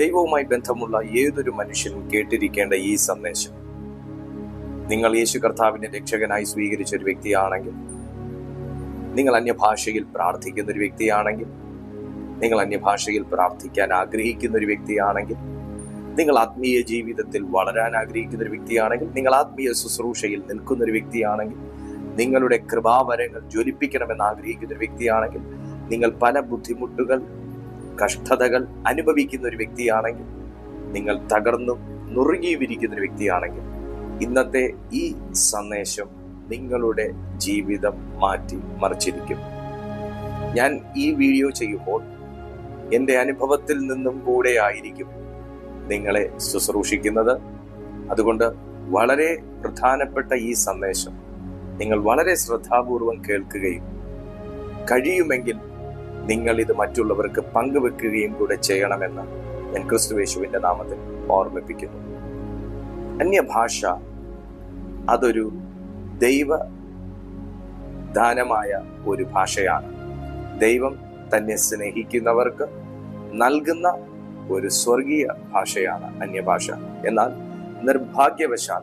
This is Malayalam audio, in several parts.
ദൈവവുമായി ബന്ധമുള്ള ഏതൊരു മനുഷ്യനും കേട്ടിരിക്കേണ്ട ഈ സന്ദേശം, നിങ്ങൾ യേശു കർത്താവിനെ രക്ഷകനായി സ്വീകരിച്ച ഒരു വ്യക്തിയാണെങ്കിൽ, നിങ്ങൾ അന്യഭാഷയിൽ പ്രാർത്ഥിക്കുന്ന ഒരു വ്യക്തിയാണെങ്കിൽ, നിങ്ങൾ അന്യഭാഷയിൽ പ്രാർത്ഥിക്കാൻ ആഗ്രഹിക്കുന്ന ഒരു വ്യക്തിയാണെങ്കിൽ, നിങ്ങൾ ആത്മീയ ജീവിതത്തിൽ വളരാൻ ആഗ്രഹിക്കുന്ന ഒരു വ്യക്തിയാണെങ്കിൽ, നിങ്ങൾ ആത്മീയ ശുശ്രൂഷയിൽ നിൽക്കുന്ന ഒരു വ്യക്തിയാണെങ്കിൽ, നിങ്ങളുടെ കൃപാവരങ്ങൾ ജ്വലിപ്പിക്കണമെന്ന് ആഗ്രഹിക്കുന്ന ഒരു വ്യക്തിയാണെങ്കിൽ, നിങ്ങൾ പല ബുദ്ധിമുട്ടുകൾ, കഷ്ടതകൾ അനുഭവിക്കുന്ന ഒരു വ്യക്തിയാണെങ്കിൽ, നിങ്ങൾ തകർന്നും നുറുകിയിരിക്കുന്ന ഒരു വ്യക്തിയാണെങ്കിൽ, ഇന്നത്തെ ഈ സന്ദേശം നിങ്ങളുടെ ജീവിതം മാറ്റി മറിച്ചിരിക്കും. ഞാൻ ഈ വീഡിയോ ചെയ്യുമ്പോൾ എൻ്റെ അനുഭവത്തിൽ നിന്നും കൂടെ ആയിരിക്കും നിങ്ങളെ ശുശ്രൂഷിക്കുന്നത്. അതുകൊണ്ട് വളരെ പ്രധാനപ്പെട്ട ഈ സന്ദേശം നിങ്ങൾ വളരെ ശ്രദ്ധാപൂർവം കേൾക്കുകയും കഴിയുമെങ്കിൽ നിങ്ങൾ ഇത് മറ്റുള്ളവർക്ക് പങ്കുവെക്കുകയും കൂടെ ചെയ്യണമെന്ന് ഞാൻ ക്രിസ്തുയേശുവിൻ്റെ നാമത്തിൽ ഓർമ്മിപ്പിക്കുന്നു. അന്യഭാഷ അതൊരു ദൈവദാനമായ ഒരു ഭാഷയാണ്. ദൈവം തന്നെ സ്നേഹിക്കുന്നവർക്ക് നൽകുന്ന ഒരു സ്വർഗീയ ഭാഷയാണ് അന്യഭാഷ. എന്നാൽ നിർഭാഗ്യവശാൽ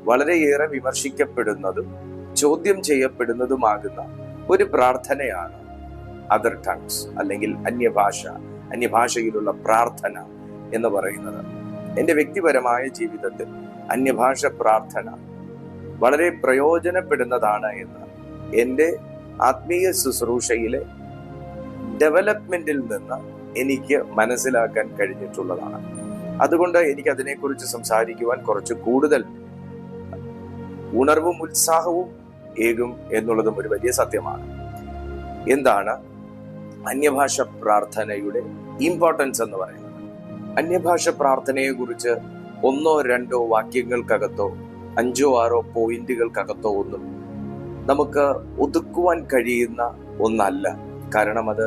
വളരെയേറെ വിമർശിക്കപ്പെടുന്നതും ചോദ്യം ചെയ്യപ്പെടുന്നതുമാകുന്ന ഒരു പ്രാർത്ഥനയാണ് അതർ ടങ്സ് അല്ലെങ്കിൽ അന്യഭാഷയിലുള്ള പ്രാർത്ഥന എന്ന് പറയുന്നത്. എൻ്റെ വ്യക്തിപരമായ ജീവിതത്തിൽ അന്യഭാഷ പ്രാർത്ഥന വളരെ പ്രയോജനപ്പെടുന്നതാണ് എന്ന് എൻ്റെ ആത്മീയ ശുശ്രൂഷയിലെ ഡെവലപ്മെന്റിൽ നിന്ന് എനിക്ക് മനസ്സിലാക്കാൻ കഴിഞ്ഞിട്ടുള്ളതാണ്. അതുകൊണ്ട് എനിക്ക് അതിനെക്കുറിച്ച് സംസാരിക്കുവാൻ കുറച്ച് കൂടുതൽ ഉണർവും ഉത്സാഹവും ഏകും എന്നുള്ളതും ഒരു വലിയ സത്യമാണ്. എന്താണ് അന്യഭാഷ പ്രാർത്ഥനയുടെ ഇമ്പോർട്ടൻസ് എന്ന് പറയുന്നത്? അന്യഭാഷ പ്രാർത്ഥനയെ കുറിച്ച് 1-2 വാക്യങ്ങൾക്കകത്തോ 5-6 പോയിന്റുകൾക്കകത്തോ ഒന്നും നമുക്ക് ഒതുക്കുവാൻ കഴിയുന്ന ഒന്നല്ല. കാരണം അത്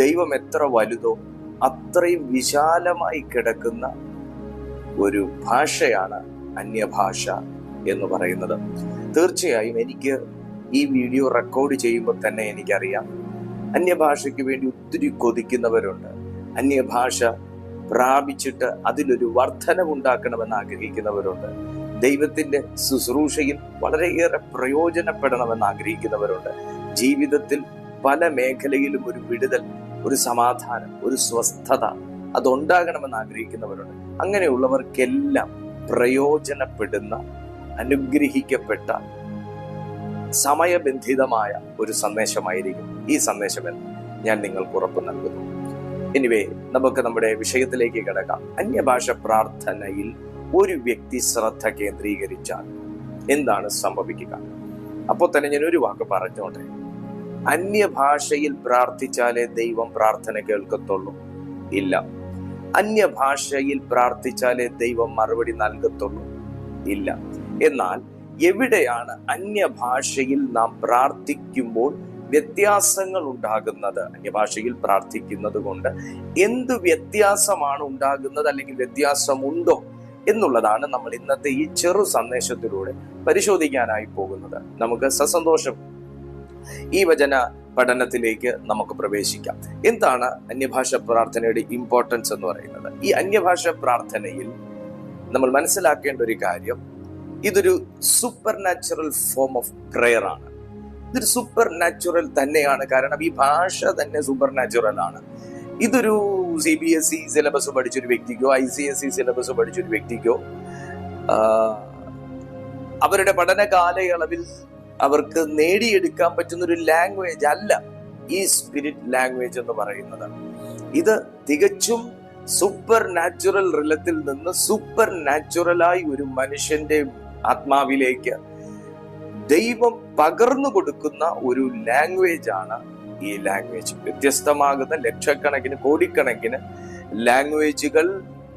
ദൈവം എത്ര വലുതോ അത്രയും വിശാലമായി കിടക്കുന്ന ഒരു ഭാഷയാണ് അന്യഭാഷ എന്ന് പറയുന്നത്. തീർച്ചയായും എനിക്ക് ഈ വീഡിയോ റെക്കോർഡ് ചെയ്യുമ്പോൾ തന്നെ എനിക്കറിയാം, അന്യഭാഷയ്ക്ക് വേണ്ടി ഒത്തിരി കൊതിക്കുന്നവരുണ്ട്. അന്യഭാഷ പ്രാപിച്ചിട്ട് അതിലൊരു വർധനവുണ്ടാക്കണമെന്ന് ആഗ്രഹിക്കുന്നവരുണ്ട്. ദൈവത്തിന്റെ ശുശ്രൂഷയിൽ വളരെയേറെ പ്രയോജനപ്പെടണമെന്ന് ആഗ്രഹിക്കുന്നവരുണ്ട്. ജീവിതത്തിൽ പല മേഖലയിലും ഒരു വിടുതൽ, ഒരു സമാധാനം, ഒരു സ്വസ്ഥത അതുണ്ടാകണമെന്ന് ആഗ്രഹിക്കുന്നവരുണ്ട്. അങ്ങനെയുള്ളവർക്കെല്ലാം പ്രയോജനപ്പെടുന്ന, അനുഗ്രഹിക്കപ്പെട്ട, സമയബന്ധിതമായ ഒരു സന്ദേശമായിരിക്കും ഈ സന്ദേശമെന്ന് ഞാൻ നിങ്ങൾക്ക് ഉറപ്പ് നൽകുന്നു. എനിവേ, നമുക്ക് നമ്മുടെ വിഷയത്തിലേക്ക് കിടക്കാം. അന്യഭാഷ പ്രാർത്ഥനയിൽ ഒരു വ്യക്തി ശ്രദ്ധ കേന്ദ്രീകരിച്ചാൽ എന്താണ് സംഭവിക്കുക? അപ്പോൾ തന്നെ ഞാൻ ഒരു വാക്ക് പറഞ്ഞോട്ടെ. അന്യഭാഷയിൽ പ്രാർത്ഥിച്ചാലേ ദൈവം പ്രാർത്ഥന കേൾക്കത്തുള്ളൂ? ഇല്ല. അന്യഭാഷയിൽ പ്രാർത്ഥിച്ചാലേ ദൈവം മറുപടി നൽകത്തുള്ളൂ? ഇല്ല. എന്നാൽ എവിടെയാണ് അന്യഭാഷയിൽ നാം പ്രാർത്ഥിക്കുമ്പോൾ വ്യത്യാസങ്ങൾ ഉണ്ടാകുന്നത്? അന്യഭാഷയിൽ പ്രാർത്ഥിക്കുന്നത് കൊണ്ട് എന്ത് വ്യത്യാസമാണ് ഉണ്ടാകുന്നത്, അല്ലെങ്കിൽ വ്യത്യാസമുണ്ടോ എന്നുള്ളതാണ് നമ്മൾ ഇന്നത്തെ ഈ ചെറു സന്ദേശത്തിലൂടെ പരിശോധിക്കാനായി പോകുന്നത്. നമുക്ക് സസന്തോഷം ഈ വചന പഠനത്തിലേക്ക് നമുക്ക് പ്രവേശിക്കാം. എന്താണ് അന്യഭാഷ പ്രാർത്ഥനയുടെ ഇമ്പോർട്ടൻസ് എന്ന് പറയുന്നത്? ഈ അന്യഭാഷ പ്രാർത്ഥനയിൽ നമ്മൾ മനസ്സിലാക്കേണ്ട ഒരു കാര്യം, ഇതൊരു super natural form of prayer ആണ്. ഇതൊരു സൂപ്പർ നാച്ചുറൽ തന്നെയാണ്. കാരണം ഈ ഭാഷ തന്നെ സൂപ്പർ നാച്ചുറൽ ആണ്. ഇതൊരു CBSE സിലബസ് പഠിച്ചൊരു വ്യക്തിക്കോ ICSE സിലബസ് പഠിച്ചൊരു വ്യക്തിക്കോ അവരുടെ പഠന കാലയളവിൽ അവർക്ക് നേടിയെടുക്കാൻ പറ്റുന്ന ഒരു ലാംഗ്വേജ് അല്ല ഈ സ്പിരിറ്റ് ലാംഗ്വേജ് എന്ന് പറയുന്നത്. ഇത് തികച്ചും സൂപ്പർ നാച്ചുറൽ റിലത്തിൽ നിന്ന് സൂപ്പർ നാച്ചുറലായി ഒരു മനുഷ്യന്റെ ആത്മാവിലേക്ക് ദൈവം പകർന്നു കൊടുക്കുന്ന ഒരു ലാംഗ്വേജ് ആണ് ഈ ലാംഗ്വേജ്. വ്യത്യസ്തമാകുന്ന ലക്ഷക്കണക്കിന്, കോടിക്കണക്കിന് ലാംഗ്വേജുകൾ,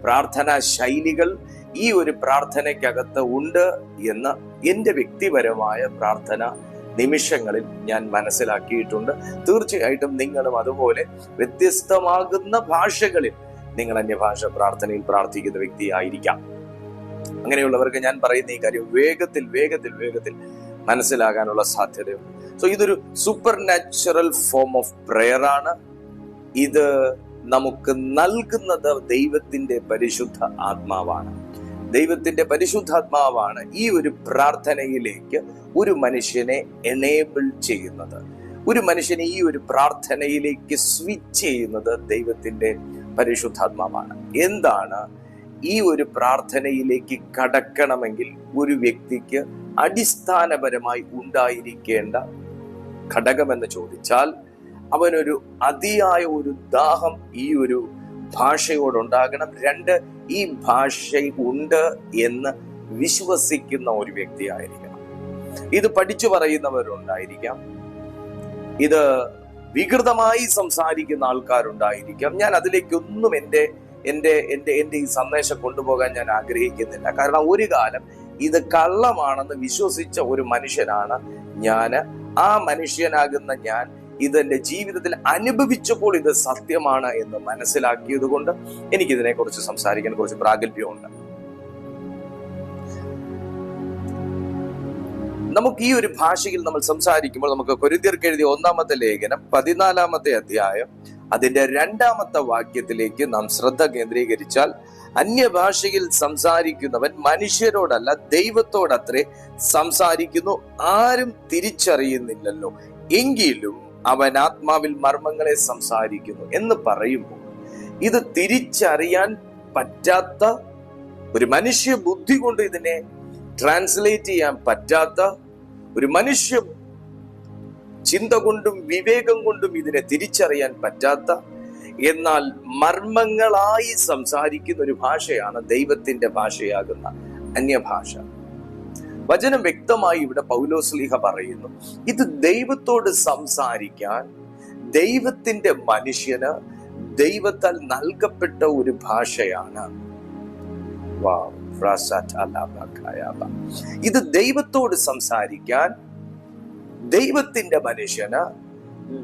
പ്രാർത്ഥനാ ശൈലികൾ ഈ ഒരു പ്രാർത്ഥനയ്ക്കകത്ത് ഉണ്ട് എന്ന് എൻ്റെ വ്യക്തിപരമായ പ്രാർത്ഥന നിമിഷങ്ങളിൽ ഞാൻ മനസ്സിലാക്കിയിട്ടുണ്ട്. തീർച്ചയായിട്ടും നിങ്ങളും അതുപോലെ വ്യത്യസ്തമാകുന്ന ഭാഷകളിൽ നിങ്ങൾ അന്യഭാഷ പ്രാർത്ഥനയിൽ പ്രാർത്ഥിക്കുന്ന വ്യക്തിയായിരിക്കാം. അങ്ങനെയുള്ളവർക്ക് ഞാൻ പറയുന്ന ഈ കാര്യം വേഗത്തിൽ വേഗത്തിൽ വേഗത്തിൽ മനസ്സിലാകാനുള്ള സാധ്യതയുണ്ട്. സോ ഇതൊരു super natural form of prayer ആണ്. ഇത് നമുക്ക് നൽകുന്നത് ദൈവത്തിന്റെ പരിശുദ്ധ ആത്മാവാണ്. ദൈവത്തിന്റെ പരിശുദ്ധാത്മാവാണ് ഈ ഒരു പ്രാർത്ഥനയിലേക്ക് ഒരു മനുഷ്യനെ എനേബിൾ ചെയ്യുന്നത്. ഒരു മനുഷ്യനെ ഈ ഒരു പ്രാർത്ഥനയിലേക്ക് സ്വിച്ച് ചെയ്യുന്നത് ദൈവത്തിന്റെ പരിശുദ്ധാത്മാവാണ്. എന്താണ് ഈ ഒരു പ്രാർത്ഥനയിലേക്ക് കടക്കണമെങ്കിൽ ഒരു വ്യക്തിക്ക് അടിസ്ഥാനപരമായി ഉണ്ടായിരിക്കേണ്ട ഘടകമെന്ന് ചോദിച്ചാൽ, അവനൊരു അതിയായ ഒരു ദാഹം ഈ ഒരു ഭാഷയോടുണ്ടാകണം. 2, ഈ ഭാഷ ഉണ്ട് എന്ന് വിശ്വസിക്കുന്ന ഒരു വ്യക്തിയായിരിക്കണം. ഇത് പഠിച്ചു പറയുന്നവരുണ്ടായിരിക്കാം, ഇത് വികൃതമായി സംസാരിക്കുന്ന ആൾക്കാരുണ്ടായിരിക്കാം. ഞാൻ അതിലേക്കൊന്നും എൻ്റെ ഈ സന്ദേശം കൊണ്ടുപോകാൻ ഞാൻ ആഗ്രഹിക്കുന്നില്ല. കാരണം ഒരു കാലം ഇത് കള്ളമാണെന്ന് വിശ്വസിച്ച ഒരു മനുഷ്യനാണ് ഞാൻ. ആ മനുഷ്യനാകുന്ന ഞാൻ ഇതെന്റെ ജീവിതത്തിൽ അനുഭവിച്ചപ്പോൾ ഇത് സത്യമാണ് എന്ന് മനസ്സിലാക്കിയത് കൊണ്ട് എനിക്കിതിനെ കുറിച്ച് സംസാരിക്കാൻ കുറച്ച് പ്രാഗൽഭ്യമുണ്ട്. നമുക്ക് ഈ ഒരു ഭാഷയിൽ നമ്മൾ സംസാരിക്കുമ്പോൾ നമുക്ക് കൊരിന്ത്യർക്ക് എഴുതിയ 1-ാമത്തെ ലേഖനം 14-ാമത്തെ അധ്യായം അതിന്റെ 2-ാമത്തെ വാക്യത്തിലേക്ക് നാം ശ്രദ്ധ കേന്ദ്രീകരിച്ചാൽ, അന്യഭാഷയിൽ സംസാരിക്കുന്നവൻ മനുഷ്യരോടല്ല ദൈവത്തോടത്രേ സംസാരിക്കുന്നു, ആരും തിരിച്ചറിയുന്നില്ലല്ലോ, എങ്കിലും അവൻ ആത്മാവിൽ മർമ്മങ്ങളെ സംസാരിക്കുന്നു എന്ന് പറയുമ്പോൾ, ഇത് തിരിച്ചറിയാൻ പറ്റാത്ത, ഒരു മനുഷ്യ ബുദ്ധി കൊണ്ട് ഇതിനെ ട്രാൻസ്ലേറ്റ് ചെയ്യാൻ പറ്റാത്ത, ഒരു മനുഷ്യ ചിന്ത കൊണ്ടും വിവേകം കൊണ്ടും ഇതിനെ തിരിച്ചറിയാൻ പറ്റാത്ത, എന്നാൽ മർമ്മങ്ങളായി സംസാരിക്കുന്ന ഒരു ഭാഷയാണ് ദൈവത്തിന്റെ ഭാഷയാകുന്ന അന്യഭാഷ. വചനം വ്യക്തമായി ഇവിടെ പൗലോസ്ലീഹ പറയുന്നു, ഇത് ദൈവത്തോട് സംസാരിക്കാൻ ദൈവത്തിന്റെ മനുഷ്യന് ദൈവത്താൽ നൽകപ്പെട്ട ഒരു ഭാഷയാണ്. ഇത് ദൈവത്തോട് സംസാരിക്കാൻ ദൈവത്തിന്റെ മനുഷ്യന്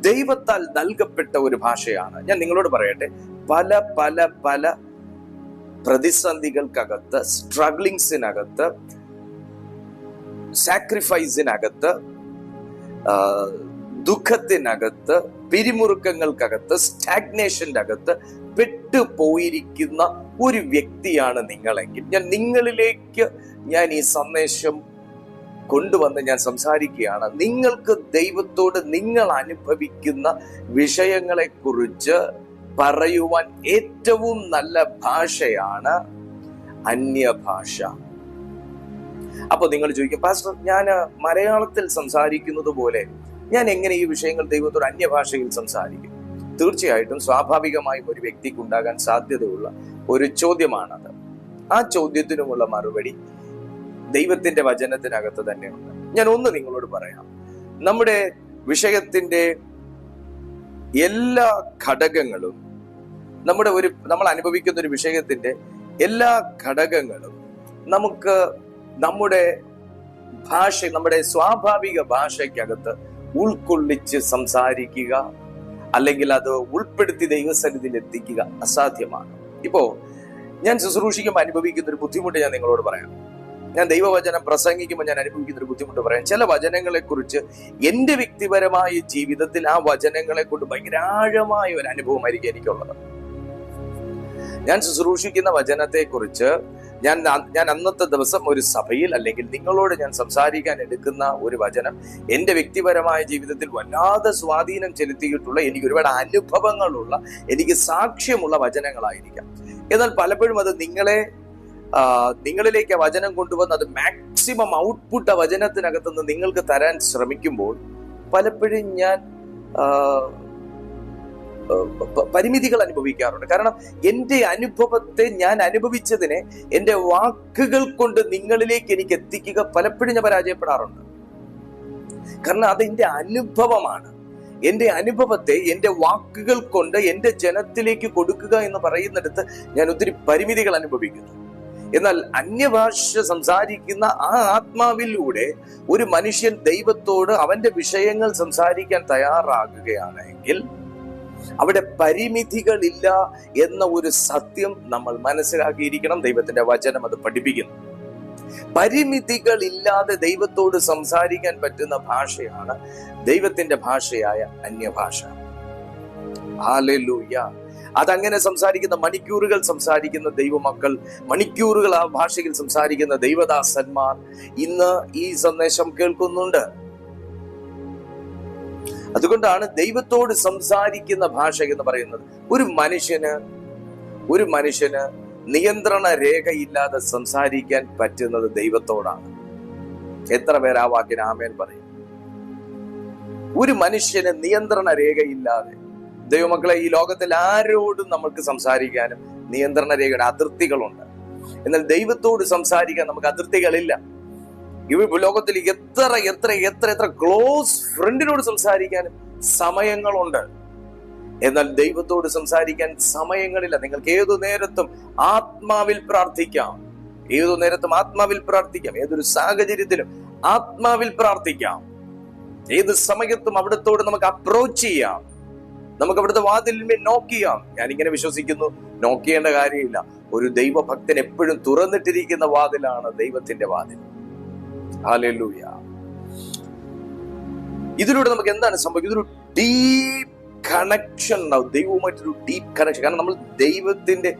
ദൈവത്താൽ നൽകപ്പെട്ട ഒരു ഭാഷയാണ്. ഞാൻ നിങ്ങളോട് പറയട്ടെ, പല പല പല പ്രതിസന്ധികൾക്കകത്ത്, സ്ട്രഗ്ലിങ്സിനകത്ത്, സാക്രിഫൈസിനകത്ത്, ദുഃഖത്തിനകത്ത്, പിരിമുറുക്കങ്ങൾക്കകത്ത്, സ്റ്റാഗ്നേഷന്റെ അകത്ത് പെട്ടുപോയിരിക്കുന്ന ഒരു വ്യക്തിയാണ് നിങ്ങളെങ്കിൽ, ഞാൻ നിങ്ങളിലേക്ക് ഈ സന്ദേശം കൊണ്ടുവന്ന് ഞാൻ സംസാരിക്കുകയാണ്. നിങ്ങൾക്ക് ദൈവത്തോട് നിങ്ങൾ അനുഭവിക്കുന്ന വിഷയങ്ങളെ കുറിച്ച് പറയുവാൻ ഏറ്റവും നല്ല ഭാഷയാണ് അന്യഭാഷ. അപ്പൊ നിങ്ങൾ ചോദിക്കും, പാസ്റ്റർ, ഞാൻ മലയാളത്തിൽ സംസാരിക്കുന്നത് പോലെ ഞാൻ എങ്ങനെ ഈ വിഷയങ്ങൾ ദൈവത്തോട് അന്യഭാഷയിൽ സംസാരിക്കും? തീർച്ചയായിട്ടും സ്വാഭാവികമായും ഒരു വ്യക്തിക്ക് ഉണ്ടാകാൻ സാധ്യതയുള്ള ഒരു ചോദ്യമാണത്. ആ ചോദ്യത്തിനുമുള്ള മറുപടി ദൈവത്തിന്റെ വചനത്തിനകത്ത് തന്നെയുണ്ട്. ഞാൻ ഒന്ന് നിങ്ങളോട് പറയാം, നമ്മുടെ വിഷയത്തിന്റെ എല്ലാ ഘടകങ്ങളും, നമ്മൾ അനുഭവിക്കുന്ന ഒരു വിഷയത്തിന്റെ എല്ലാ ഘടകങ്ങളും നമുക്ക് നമ്മുടെ സ്വാഭാവിക ഭാഷയ്ക്കകത്ത് ഉൾക്കൊള്ളിച്ച് സംസാരിക്കുക, അല്ലെങ്കിൽ അത് ഉൾപ്പെടുത്തി ദൈവസന്നിധിയിൽ എത്തിക്കുക അസാധ്യമാണ്. ഇപ്പോ ഞാൻ ശുശ്രൂഷിക്കുമ്പോൾ അനുഭവിക്കുന്ന ഒരു ബുദ്ധിമുട്ട് ഞാൻ നിങ്ങളോട് പറയാം. ഞാൻ ദൈവവചനം പ്രസംഗിക്കുമ്പോൾ ഞാൻ അനുഭവിക്കുന്ന ഒരു ബുദ്ധിമുട്ട് പറയാം. ചില വചനങ്ങളെ കുറിച്ച് എന്റെ വ്യക്തിപരമായ ജീവിതത്തിൽ ആ വചനങ്ങളെ കൊണ്ട് ഭയങ്കര ആഴമായ ഒരു അനുഭവമായിരിക്കും എനിക്കുള്ളത്. ഞാൻ ശുശ്രൂഷിക്കുന്ന വചനത്തെ കുറിച്ച് ഞാൻ അന്നത്തെ ദിവസം ഒരു സഭയിൽ അല്ലെങ്കിൽ നിങ്ങളോട് ഞാൻ സംസാരിക്കാൻ എടുക്കുന്ന ഒരു വചനം എന്റെ വ്യക്തിപരമായ ജീവിതത്തിൽ വല്ലാതെ സ്വാധീനം ചെലുത്തിയിട്ടുള്ള, എനിക്ക് ഒരുപാട് അനുഭവങ്ങളുള്ള, എനിക്ക് സാക്ഷ്യമുള്ള വചനങ്ങളായിരിക്കാം. എന്നാൽ പലപ്പോഴും അത് നിങ്ങളിലേക്ക് വചനം കൊണ്ടുവന്ന് അത് മാക്സിമം ഔട്ട്പുട്ട് വചനത്തിനകത്തുനിന്ന് നിങ്ങൾക്ക് തരാൻ ശ്രമിക്കുമ്പോൾ പലപ്പോഴും ഞാൻ പരിമിതികൾ അനുഭവിക്കാറുണ്ട്. കാരണം എന്റെ അനുഭവത്തെ, ഞാൻ അനുഭവിച്ചതിനെ എന്റെ വാക്കുകൾ കൊണ്ട് നിങ്ങളിലേക്ക് എനിക്ക് എത്തിക്കുക പലപ്പോഴും ഞാൻ പരാജയപ്പെടാറുണ്ട്. കാരണം അത് എന്റെ അനുഭവമാണ്. എന്റെ അനുഭവത്തെ എന്റെ വാക്കുകൾ കൊണ്ട് എന്റെ ജനത്തിലേക്ക് കൊടുക്കുക എന്ന് പറയുന്നിടത്ത് ഞാൻ ഒത്തിരി പരിമിതികൾ അനുഭവിക്കുന്നു. എന്നാൽ അന്യഭാഷ സംസാരിക്കുന്ന ആ ആത്മാവിലൂടെ ഒരു മനുഷ്യൻ ദൈവത്തോട് അവന്റെ വിഷയങ്ങൾ സംസാരിക്കാൻ തയ്യാറാകുകയാണെങ്കിൽ അവിടെ പരിമിതികളില്ല എന്ന ഒരു സത്യം നമ്മൾ മനസ്സിലാക്കിയിരിക്കണം. ദൈവത്തിന്റെ വചനം അത് പഠിപ്പിക്കുന്നു. പരിമിതികളില്ലാതെ ദൈവത്തോട് സംസാരിക്കാൻ പറ്റുന്ന ഭാഷയാണ് ദൈവത്തിന്റെ ഭാഷയായ അന്യഭാഷ. ഹല്ലേലൂയ. അതങ്ങനെ സംസാരിക്കുന്ന മണിക്കൂറുകൾ സംസാരിക്കുന്ന ദൈവമക്കൾ, മണിക്കൂറുകൾ ആ ഭാഷയിൽ സംസാരിക്കുന്ന ദൈവദാസന്മാർ ഇന്ന് ഈ സന്ദേശം കേൾക്കുന്നുണ്ട്. അതുകൊണ്ടാണ് ദൈവത്തോട് സംസാരിക്കുന്ന ഭാഷ എന്ന് പറയുന്നത്. ഒരു മനുഷ്യന് നിയന്ത്രണ രേഖയില്ലാതെ സംസാരിക്കാൻ പറ്റുന്നത് ദൈവത്തോടാണ്. എത്ര പേര് ആ വാക്കിന് ആമേൻ പറയും? ഒരു മനുഷ്യന് നിയന്ത്രണ രേഖയില്ലാതെ, ദൈവമക്കളെ, ഈ ലോകത്തിൽ ആരോടും നമ്മൾക്ക് സംസാരിക്കാനും നിയന്ത്രണ രേഖയുടെ അതിർത്തികളുണ്ട്. എന്നാൽ ദൈവത്തോട് സംസാരിക്കാൻ നമുക്ക് അതിർത്തികളില്ല. ലോകത്തിൽ എത്ര ക്ലോസ് ഫ്രണ്ടിനോട് സംസാരിക്കാനും സമയങ്ങളുണ്ട്. എന്നാൽ ദൈവത്തോട് സംസാരിക്കാൻ സമയങ്ങളില്ല. നിങ്ങൾക്ക് ഏതു നേരത്തും ആത്മാവിൽ പ്രാർത്ഥിക്കാം. ഏതൊരു സാഹചര്യത്തിലും ആത്മാവിൽ പ്രാർത്ഥിക്കാം. ഏത് സമയത്തും അവിടത്തോട് നമുക്ക് അപ്രോച്ച് ചെയ്യാം. നമുക്ക് അവിടുത്തെ വാതിലിന്മേൽ നോക്ക് ചെയ്യാം. ഞാനിങ്ങനെ വിശ്വസിക്കുന്നു, നോക്ക് ചെയ്യേണ്ട കാര്യമില്ല. ഒരു ദൈവഭക്തൻ എപ്പോഴും തുറന്നിട്ടിരിക്കുന്ന വാതിലാണ് ദൈവത്തിന്റെ വാതിൽ. ഹല്ലേലൂയ. ഇതിലൂടെ നമുക്ക് എന്താണ് സംഭവിക്കുന്നത്? ഇതൊരു ഡീപ് കണക്ഷൻ ഉണ്ടാവും, ദൈവവുമായിട്ടൊരു ഡീപ് കണക്ഷൻ. കാരണം നമ്മൾ ദൈവത്തിന്റെ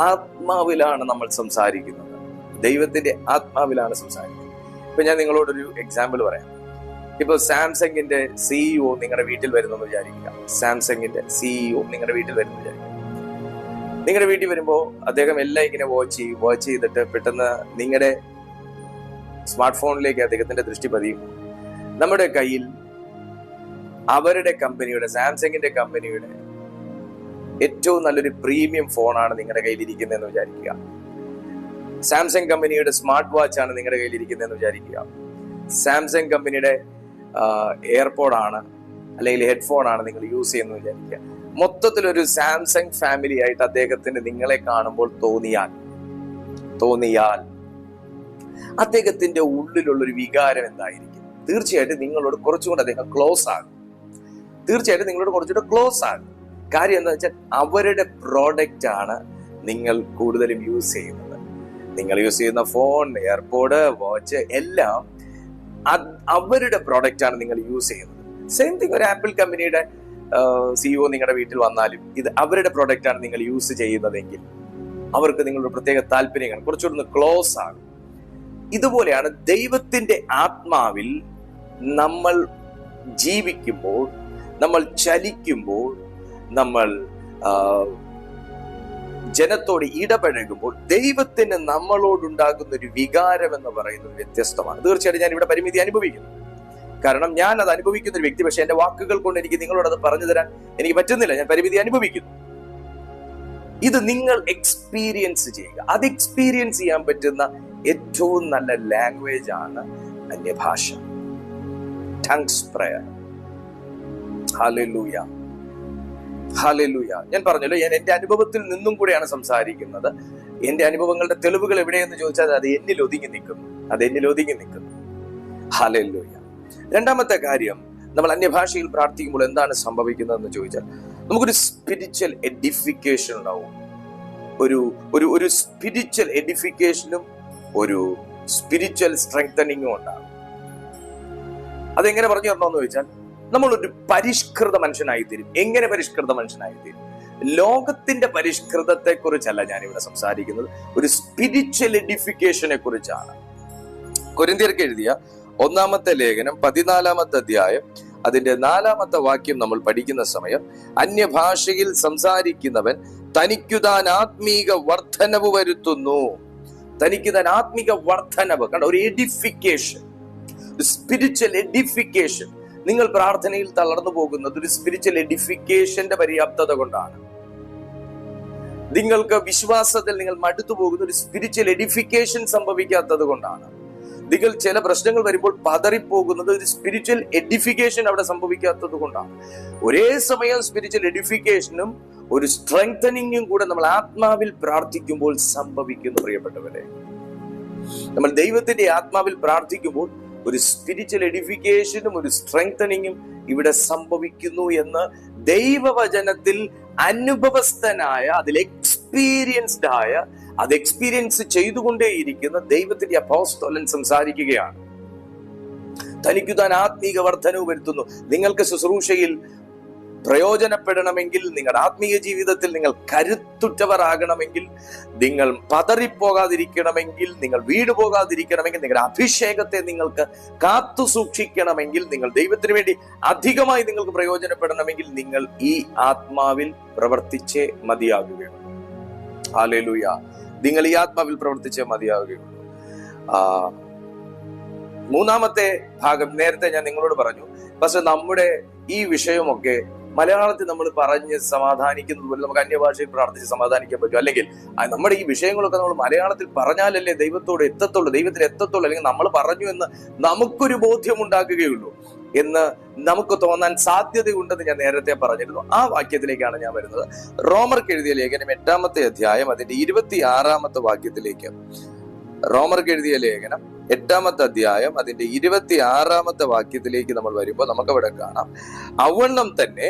ആത്മാവിലാണ് നമ്മൾ സംസാരിക്കുന്നത്. ഇപ്പൊ ഞാൻ നിങ്ങളോടൊരു എക്സാമ്പിൾ പറയാം. ഇപ്പൊ സാംസങ്ങിന്റെ CEO നിങ്ങളുടെ വീട്ടിൽ വരുന്നെന്ന് വിചാരിക്കുക. നിങ്ങളുടെ വീട്ടിൽ വരുമ്പോ അദ്ദേഹം എല്ലാം ഇങ്ങനെ വാച്ച് ചെയ്തിട്ട് പെട്ടെന്ന് നിങ്ങളുടെ സ്മാർട്ട് ഫോണിലേക്ക് അദ്ദേഹത്തിന്റെ ദൃഷ്ടി പതിയും. നമ്മുടെ കയ്യിൽ അവരുടെ കമ്പനിയുടെ, സാംസങ്ങിന്റെ കമ്പനിയുടെ ഏറ്റവും നല്ലൊരു പ്രീമിയം ഫോണാണ് നിങ്ങളുടെ കയ്യിൽ ഇരിക്കുന്നതെന്ന് വിചാരിക്കുക. സാംസങ് കമ്പനിയുടെ സ്മാർട്ട് വാച്ച് ആണ് നിങ്ങളുടെ കയ്യിൽ ഇരിക്കുന്നതെന്ന് വിചാരിക്കുക. സാംസങ് കമ്പനിയുടെ എയർപോഡ് അല്ലെങ്കിൽ ഹെഡ്ഫോൺ ആണ് നിങ്ങൾ യൂസ് ചെയ്യുന്നത് വിചാരിക്കുക. മൊത്തത്തിലൊരു സാംസങ് ഫാമിലി ആയിട്ട് അദ്ദേഹത്തിന് നിങ്ങളെ കാണുമ്പോൾ തോന്നിയാൽ അദ്ദേഹത്തിന്റെ ഉള്ളിലുള്ളൊരു വികാരം എന്തായിരിക്കും? തീർച്ചയായിട്ടും നിങ്ങളോട് കുറച്ചുകൂടെ അദ്ദേഹം ക്ലോസ് ആകും. കാര്യം എന്താ വെച്ചാൽ അവരുടെ പ്രോഡക്റ്റ് ആണ് നിങ്ങൾ കൂടുതലും യൂസ് ചെയ്യുന്നത്. നിങ്ങൾ യൂസ് ചെയ്യുന്ന ഫോൺ, എയർപോഡ്, വാച്ച് എല്ലാം അവരുടെ പ്രോഡക്റ്റ് ആണ് നിങ്ങൾ യൂസ് ചെയ്യുന്നത്. സെയിം തിങ്, ഒരു ആപ്പിൾ കമ്പനിയുടെ CEO നിങ്ങളുടെ വീട്ടിൽ വന്നാലും ഇത് അവരുടെ പ്രോഡക്റ്റ് ആണ് നിങ്ങൾ യൂസ് ചെയ്യുന്നതെങ്കിൽ അവർക്ക് നിങ്ങളുടെ പ്രത്യേക താല്പര്യങ്ങൾ കുറച്ചുകൂടെ ക്ലോസ് ആകും. ഇതുപോലെയാണ് ദൈവത്തിന്റെ ആത്മാവിൽ നമ്മൾ ജീവിക്കുമ്പോൾ, നമ്മൾ ചലിക്കുമ്പോൾ, നമ്മൾ ജനത്തോട് ഇടപഴകുമ്പോൾ ദൈവത്തിന് നമ്മളോടുണ്ടാകുന്ന ഒരു വികാരം എന്ന് പറയുന്നത് വ്യത്യസ്തമാണ്. തീർച്ചയായിട്ടും ഞാൻ ഇവിടെ പരിമിതി അനുഭവിക്കുന്നു. കാരണം ഞാൻ അത് അനുഭവിക്കുന്ന ഒരു വ്യക്തി. പക്ഷെ എന്റെ വാക്കുകൾ കൊണ്ട് എനിക്ക് നിങ്ങളോട് അത് പറഞ്ഞു തരാൻ എനിക്ക് പറ്റുന്നില്ല. ഞാൻ പരിമിതി അനുഭവിക്കുന്നു. ഇത് നിങ്ങൾ എക്സ്പീരിയൻസ് ചെയ്യുക. അത് എക്സ്പീരിയൻസ് ചെയ്യാൻ പറ്റുന്ന ഏറ്റവും നല്ല ലാംഗ്വേജ് ആണ് അന്യഭാഷ, ടങ്സ് പ്രയർ. ഹല്ലേലൂയ. ഞാൻ പറഞ്ഞല്ലോ, ഞാൻ എന്റെ അനുഭവത്തിൽ നിന്നും കൂടെയാണ് സംസാരിക്കുന്നത്. എന്റെ അനുഭവങ്ങളുടെ തെളിവുകൾ എവിടെയെന്ന് ചോദിച്ചാൽ അത് എന്നിൽ ഒതുങ്ങി നിൽക്കുന്നു. ഹല്ലേലൂയ. രണ്ടാമത്തെ കാര്യം, നമ്മൾ അന്യഭാഷയിൽ പ്രാർത്ഥിക്കുമ്പോൾ എന്താണ് സംഭവിക്കുന്നതെന്ന് ചോദിച്ചാൽ നമുക്കൊരു സ്പിരിച്വൽ എഡിഫിക്കേഷൻ ഉണ്ടാവും. ഒരു സ്പിരിച്വൽ എഡിഫിക്കേഷനും ഒരു സ്പിരിച്വൽ സ്ട്രെങ്തനിങ്ങും ഉണ്ടാകും. അതെങ്ങനെ പറഞ്ഞു തരണമെന്ന് ചോദിച്ചാൽ നമ്മളൊരു പരിഷ്കൃത മനുഷ്യനായിത്തീരും. എങ്ങനെ പരിഷ്കൃത മനുഷ്യനായിത്തീരും? ലോകത്തിന്റെ പരിഷ്കൃതത്തെ കുറിച്ചല്ല ഞാനിവിടെ സംസാരിക്കുന്നത്, ഒരു സ്പിരിച്വൽ എഡിഫിക്കേഷനെ കുറിച്ചാണ്. കൊരിന്ത്യർക്ക് എഴുതിയ 1-ാമത്തെ ലേഖനം 14-ാമത്തെ അധ്യായം അതിന്റെ 4-ാമത്തെ വാക്യം നമ്മൾ പഠിക്കുന്ന സമയം, അന്യഭാഷയിൽ സംസാരിക്കുന്നവൻ തനിക്കുതാൻ ആത്മീക വർധനവ് വരുത്തുന്നു. കണ്ട, ഒരു എഡിഫിക്കേഷൻ, സ്പിരിച്വൽ എഡിഫിക്കേഷൻ. നിങ്ങൾ പ്രാർത്ഥനയിൽ തളർന്നു പോകുന്നത് ഒരു സ്പിരിച്വൽ എഡിഫിക്കേഷന്റെ പര്യാപ്തത കൊണ്ടാണ്. നിങ്ങൾക്ക് വിശ്വാസത്തിൽ നിങ്ങൾ മടുത്തു പോകുന്ന ഒരു സ്പിരിച്വൽ എഡിഫിക്കേഷൻ സംഭവിക്കാത്തത് കൊണ്ടാണ്. നിങ്ങൾ ചില പ്രശ്നങ്ങൾ വരുമ്പോൾ പതറിപ്പോകുന്നത് ഒരു സ്പിരിച്വൽ എഡിഫിക്കേഷൻ അവിടെ സംഭവിക്കാത്തത് കൊണ്ടാണ്. ഒരേ സമയം സ്പിരിച്വൽ എഡിഫിക്കേഷനും ഒരു സ്ട്രെങ്തനിങ്ങും കൂടെ നമ്മൾ ആത്മാവിൽ പ്രാർത്ഥിക്കുമ്പോൾ സംഭവിക്കുന്നു. പ്രിയപ്പെട്ടവരെ, നമ്മൾ ദൈവത്തിന്റെ ആത്മാവിൽ പ്രാർത്ഥിക്കുമ്പോൾ ഒരു സ്പിരിച്വൽ എഡിഫിക്കേഷനും ഒരു സ്ട്രെങ്തനിങ്ങും ഇവിടെ സംഭവിക്കുന്നു എന്ന് ദൈവവചനത്തിൽ അനുഭവസ്ഥനായ, അതിൽ എക്സ്പീരിയൻസ്ഡ് ആയ, അത് എക്സ്പീരിയൻസ് ചെയ്തുകൊണ്ടേയിരിക്കുന്ന ദൈവത്തിന്റെ അപ്പോസ്തലൻ സംസാരിക്കുകയാണ്. തനിക്കു താൻ ആത്മീക വർധനവ് വരുത്തുന്നു. നിങ്ങൾക്ക് ശുശ്രൂഷയിൽ പ്രയോജനപ്പെടണമെങ്കിൽ, നിങ്ങളുടെ ആത്മീയ ജീവിതത്തിൽ നിങ്ങൾ കരുത്തുറ്റവരാകണമെങ്കിൽ, നിങ്ങൾ പതറിപ്പോകാതിരിക്കണമെങ്കിൽ, നിങ്ങൾ വീണുപോകാതിരിക്കണമെങ്കിൽ, നിങ്ങളുടെ അഭിഷേകത്തെ നിങ്ങൾക്ക് കാത്തു സൂക്ഷിക്കണമെങ്കിൽ, നിങ്ങൾ ദൈവത്തിന് വേണ്ടി അധികമായി നിങ്ങൾക്ക് പ്രയോജനപ്പെടണമെങ്കിൽ, നിങ്ങൾ ഈ ആത്മാവിൽ പ്രവർത്തിച്ചേ മതിയാകുകയുള്ളൂ. ഹല്ലേലൂയ. നിങ്ങൾ ഈ ആത്മാവിൽ പ്രവർത്തിച്ചേ മതിയാകുകയുള്ളൂ. മൂന്നാമത്തെ ഭാഗം നേരത്തെ ഞാൻ നിങ്ങളോട് പറഞ്ഞു. പക്ഷെ നമ്മുടെ ഈ വിഷയമൊക്കെ മലയാളത്തിൽ നമ്മൾ പറഞ്ഞ് സമാധാനിക്കുന്നത് പോലെ നമുക്ക് അന്യഭാഷയിൽ പ്രാർത്ഥിച്ച് സമാധാനിക്കാൻ പറ്റും. അല്ലെങ്കിൽ നമ്മുടെ ഈ വിഷയങ്ങളൊക്കെ നമ്മൾ മലയാളത്തിൽ പറഞ്ഞാലല്ലേ ദൈവത്തോട് എത്തത്തുള്ളൂ, ദൈവത്തിൽ എത്തത്തുള്ളൂ, അല്ലെങ്കിൽ നമ്മൾ പറഞ്ഞു എന്ന് നമുക്കൊരു ബോധ്യം ഉണ്ടാക്കുകയുള്ളൂ എന്ന് നമുക്ക് തോന്നാൻ സാധ്യതയുണ്ടെന്ന് ഞാൻ നേരത്തെ പറഞ്ഞിരുന്നു. ആ വാക്യത്തിലേക്കാണ് ഞാൻ വരുന്നത്. റോമർക്ക് എഴുതിയ ലേഖനം 8-ാമത്തെ അധ്യായം അതിന്റെ 26-ാമത്തെ വാക്യത്തിലേക്ക്. റോമർക്ക് എഴുതിയ ലേഖനം 8-ാമത്തെ അധ്യായം അതിന്റെ 26-ാമത്തെ വാക്യത്തിലേക്ക് നമ്മൾ വരുമ്പോൾ നമുക്കവിടെ കാണാം, അവണ്ണം തന്നെ